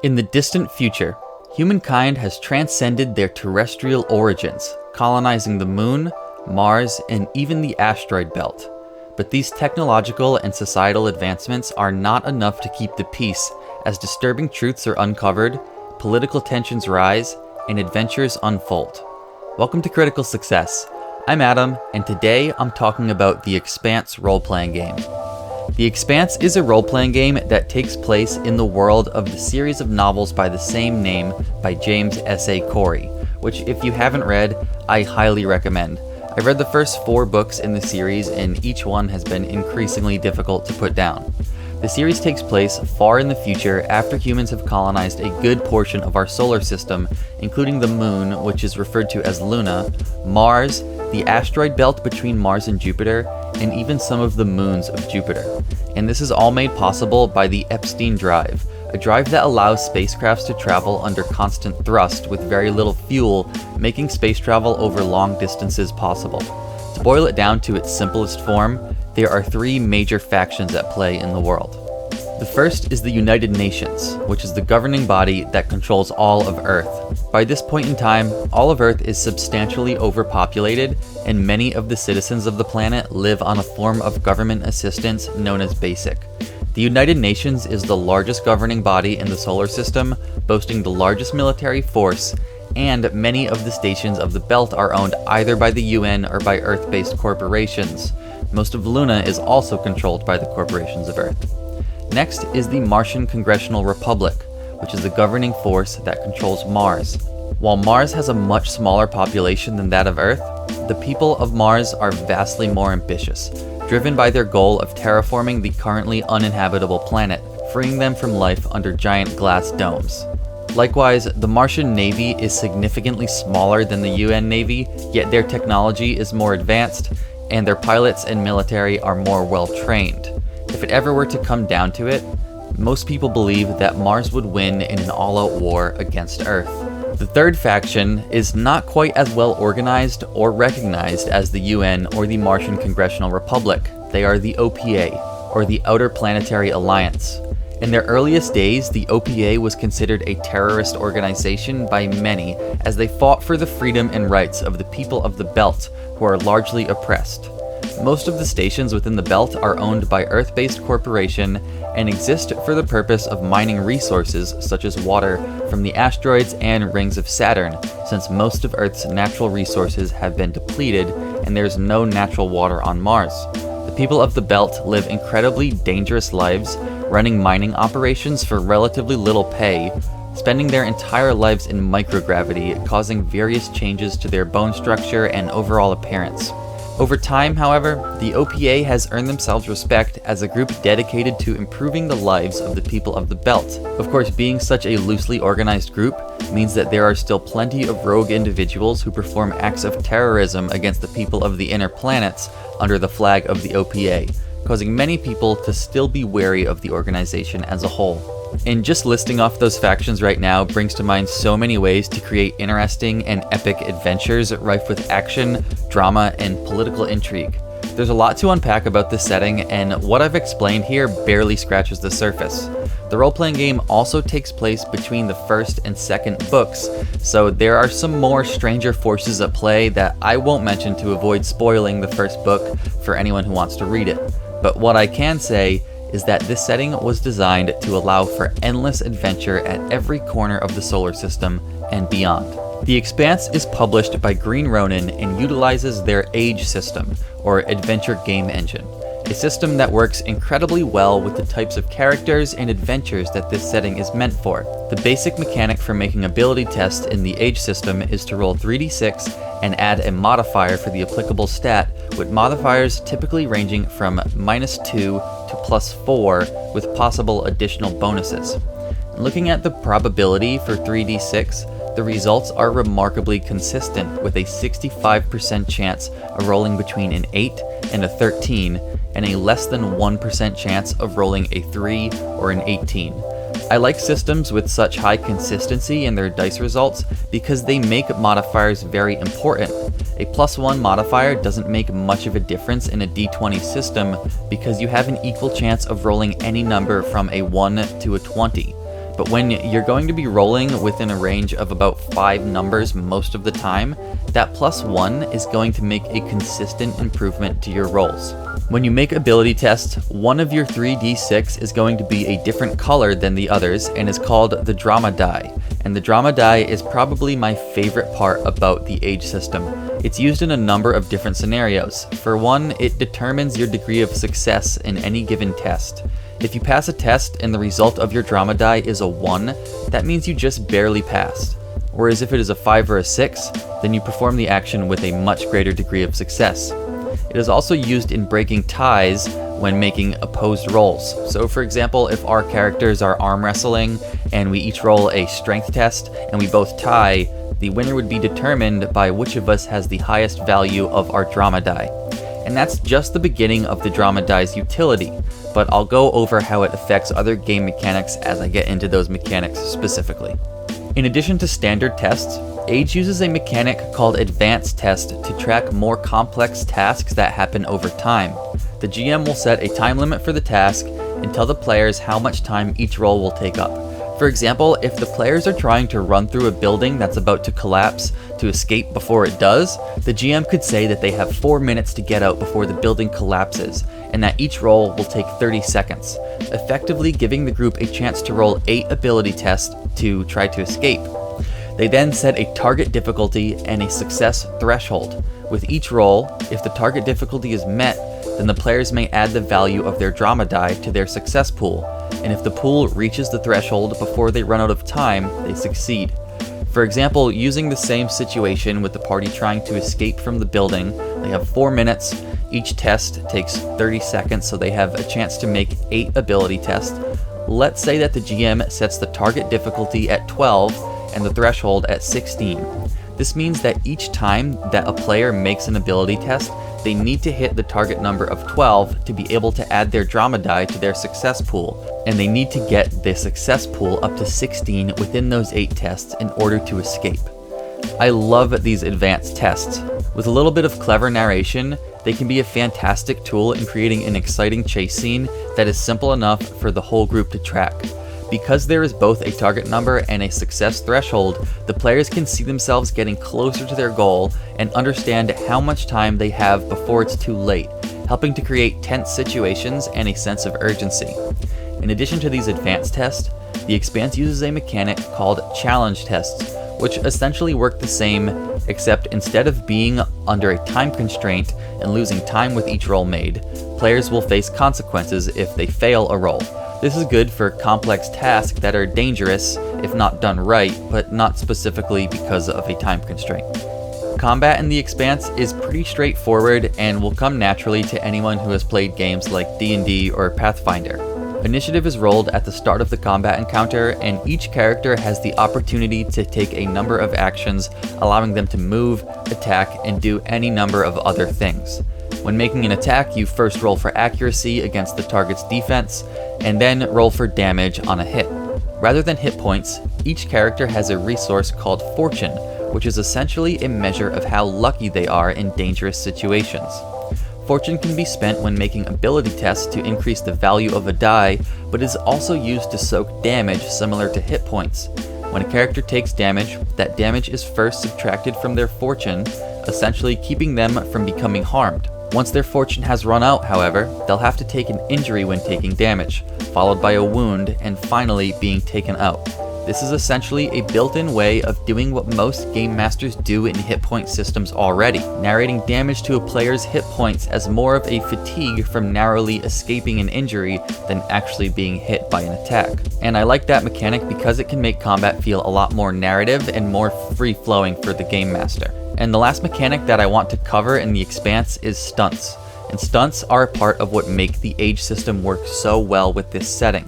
In the distant future, humankind has transcended their terrestrial origins, colonizing the Moon, Mars, and even the asteroid belt. But these technological and societal advancements are not enough to keep the peace, as disturbing truths are uncovered, political tensions rise, and adventures unfold. Welcome to Critical Success. I'm Adam, and today I'm talking about the Expanse role-playing game. The Expanse is a role-playing game that takes place in the world of the series of novels by the same name by James S.A. Corey, which if you haven't read, I highly recommend. I've read the first 4 books in the series, and each one has been increasingly difficult to put down. The series takes place far in the future after humans have colonized a good portion of our solar system, including the Moon, which is referred to as Luna, Mars, the asteroid belt between Mars and Jupiter, and even some of the moons of Jupiter. And this is all made possible by the Epstein drive, a drive that allows spacecrafts to travel under constant thrust with very little fuel, making space travel over long distances possible. To boil it down to its simplest form, there are 3 major factions at play in the world. The first is the United Nations, which is the governing body that controls all of Earth. By this point in time, all of Earth is substantially overpopulated, and many of the citizens of the planet live on a form of government assistance known as BASIC. The United Nations is the largest governing body in the solar system, boasting the largest military force, and many of the stations of the belt are owned either by the UN or by Earth-based corporations. Most of Luna is also controlled by the corporations of Earth. Next is the Martian Congressional Republic, which is the governing force that controls Mars. While Mars has a much smaller population than that of Earth, the people of Mars are vastly more ambitious, driven by their goal of terraforming the currently uninhabitable planet, freeing them from life under giant glass domes. Likewise, the Martian Navy is significantly smaller than the UN Navy, yet their technology is more advanced, and their pilots and military are more well-trained. If it ever were to come down to it, most people believe that Mars would win in an all-out war against Earth. The third faction is not quite as well organized or recognized as the UN or the Martian Congressional Republic. They are the OPA, or the Outer Planetary Alliance. In their earliest days, the OPA was considered a terrorist organization by many, as they fought for the freedom and rights of the people of the Belt, who are largely oppressed. Most of the stations within the Belt are owned by Earth-based corporation and exist for the purpose of mining resources such as water from the asteroids and rings of Saturn, since most of Earth's natural resources have been depleted and there's no natural water on Mars. The people of the Belt live incredibly dangerous lives, running mining operations for relatively little pay, spending their entire lives in microgravity, causing various changes to their bone structure and overall appearance. Over time, however, the OPA has earned themselves respect as a group dedicated to improving the lives of the people of the Belt. Of course, being such a loosely organized group means that there are still plenty of rogue individuals who perform acts of terrorism against the people of the inner planets under the flag of the OPA, causing many people to still be wary of the organization as a whole. And just listing off those factions right now brings to mind so many ways to create interesting and epic adventures rife with action, drama, and political intrigue. There's a lot to unpack about this setting, and what I've explained here barely scratches the surface. The role-playing game also takes place between the first and second books, so there are some more stranger forces at play that I won't mention to avoid spoiling the first book for anyone who wants to read it. But what I can say is that this setting was designed to allow for endless adventure at every corner of the solar system and beyond. The Expanse is published by Green Ronin and utilizes their Age system, or Adventure Game Engine, a system that works incredibly well with the types of characters and adventures that this setting is meant for. The basic mechanic for making ability tests in the Age system is to roll 3d6 and add a modifier for the applicable stat, with modifiers typically ranging from -2 to +4 with possible additional bonuses. Looking at the probability for 3d6, the results are remarkably consistent, with a 65% chance of rolling between an 8 and a 13, and a less than 1% chance of rolling a 3 or an 18. I like systems with such high consistency in their dice results because they make modifiers very important. A +1 modifier doesn't make much of a difference in a d20 system because you have an equal chance of rolling any number from a 1 to a 20. but when you're going to be rolling within a range of about 5 numbers most of the time, that +1 is going to make a consistent improvement to your rolls. When you make ability tests, one of your 3d6 is going to be a different color than the others and is called the drama die. And the drama die is probably my favorite part about the age system. It's used in a number of different scenarios. For one, it determines your degree of success in any given test. If you pass a test and the result of your drama die is a 1, that means you just barely passed. Whereas if it is a 5 or a 6, then you perform the action with a much greater degree of success. It is also used in breaking ties when making opposed rolls. So for example, if our characters are arm wrestling and we each roll a strength test and we both tie, the winner would be determined by which of us has the highest value of our drama die. And that's just the beginning of the drama die's utility, but I'll go over how it affects other game mechanics as I get into those mechanics specifically. In addition to standard tests, Age uses a mechanic called Advanced Test to track more complex tasks that happen over time. The GM will set a time limit for the task and tell the players how much time each roll will take up. For example, if the players are trying to run through a building that's about to collapse to escape before it does, the GM could say that they have 4 minutes to get out before the building collapses, and that each roll will take 30 seconds, effectively giving the group a chance to roll 8 ability tests to try to escape. They then set a target difficulty and a success threshold. With each roll, if the target difficulty is met, then the players may add the value of their drama die to their success pool, and if the pool reaches the threshold before they run out of time, they succeed. For example, using the same situation with the party trying to escape from the building, they have 4 minutes, each test takes 30 seconds, so they have a chance to make 8 ability tests. Let's say that the GM sets the target difficulty at 12 and the threshold at 16. This means that each time that a player makes an ability test, they need to hit the target number of 12 to be able to add their drama die to their success pool, and they need to get the success pool up to 16 within those 8 tests in order to escape. I love these advanced tests. With a little bit of clever narration, they can be a fantastic tool in creating an exciting chase scene that is simple enough for the whole group to track. Because there is both a target number and a success threshold, the players can see themselves getting closer to their goal and understand how much time they have before it's too late, helping to create tense situations and a sense of urgency. In addition to these advanced tests, the Expanse uses a mechanic called challenge tests, which essentially work the same, except instead of being under a time constraint and losing time with each roll made, players will face consequences if they fail a roll. This is good for complex tasks that are dangerous if not done right, but not specifically because of a time constraint. Combat in the Expanse is pretty straightforward and will come naturally to anyone who has played games like D&D or Pathfinder. Initiative is rolled at the start of the combat encounter, and each character has the opportunity to take a number of actions, allowing them to move, attack, and do any number of other things. When making an attack, you first roll for accuracy against the target's defense, and then roll for damage on a hit. Rather than hit points, each character has a resource called Fortune, which is essentially a measure of how lucky they are in dangerous situations. Fortune can be spent when making ability tests to increase the value of a die, but is also used to soak damage similar to hit points. When a character takes damage, that damage is first subtracted from their Fortune, essentially keeping them from becoming harmed. Once their Fortune has run out, however, they'll have to take an injury when taking damage, followed by a wound, and finally being taken out. This is essentially a built-in way of doing what most game masters do in hit point systems already, narrating damage to a player's hit points as more of a fatigue from narrowly escaping an injury than actually being hit by an attack. And I like that mechanic because it can make combat feel a lot more narrative and more free-flowing for the game master. And the last mechanic that I want to cover in the Expanse is stunts. And stunts are a part of what make the age system work so well with this setting.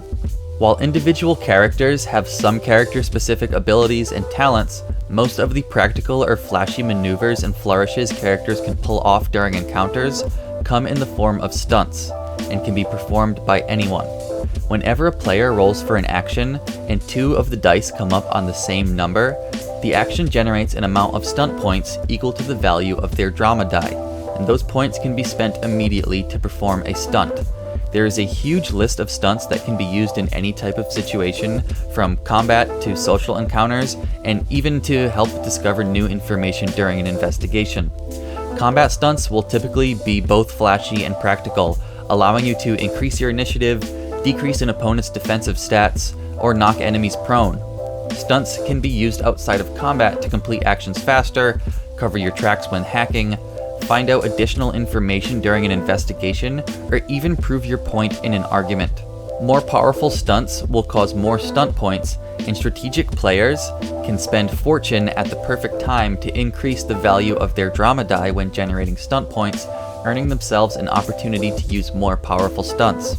While individual characters have some character-specific abilities and talents, most of the practical or flashy maneuvers and flourishes characters can pull off during encounters come in the form of stunts, and can be performed by anyone. Whenever a player rolls for an action, and 2 of the dice come up on the same number, the action generates an amount of stunt points equal to the value of their drama die, and those points can be spent immediately to perform a stunt. There is a huge list of stunts that can be used in any type of situation, from combat to social encounters, and even to help discover new information during an investigation. Combat stunts will typically be both flashy and practical, allowing you to increase your initiative, decrease an opponent's defensive stats, or knock enemies prone. Stunts can be used outside of combat to complete actions faster, cover your tracks when hacking, find out additional information during an investigation, or even prove your point in an argument. More powerful stunts will cause more stunt points, and strategic players can spend fortune at the perfect time to increase the value of their drama die when generating stunt points, earning themselves an opportunity to use more powerful stunts.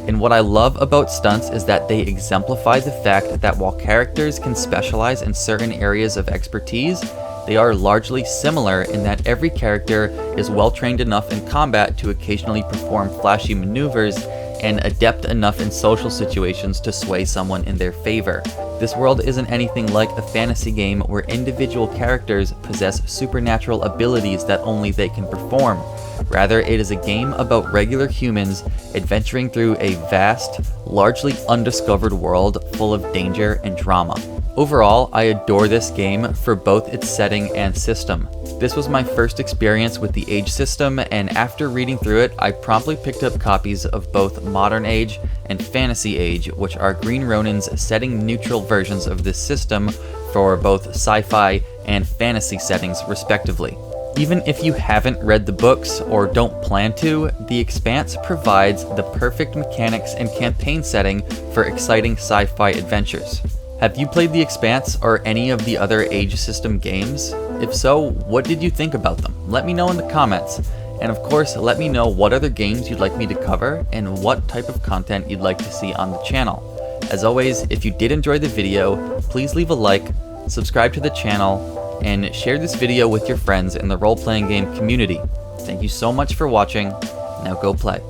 And what I love about stunts is that they exemplify the fact that while characters can specialize in certain areas of expertise, they are largely similar in that every character is well trained enough in combat to occasionally perform flashy maneuvers and adept enough in social situations to sway someone in their favor. This world isn't anything like a fantasy game where individual characters possess supernatural abilities that only they can perform. Rather, it is a game about regular humans adventuring through a vast, largely undiscovered world full of danger and drama. Overall, I adore this game for both its setting and system. This was my first experience with the Age system, and after reading through it, I promptly picked up copies of both Modern Age and Fantasy Age, which are Green Ronin's setting-neutral versions of this system for both sci-fi and fantasy settings, respectively. Even if you haven't read the books or don't plan to, The Expanse provides the perfect mechanics and campaign setting for exciting sci-fi adventures. Have you played The Expanse or any of the other Age system games? If so, what did you think about them? Let me know in the comments. And of course, let me know what other games you'd like me to cover and what type of content you'd like to see on the channel. As always, if you did enjoy the video, please leave a like, subscribe to the channel, and share this video with your friends in the role-playing game community. Thank you so much for watching. Now go play.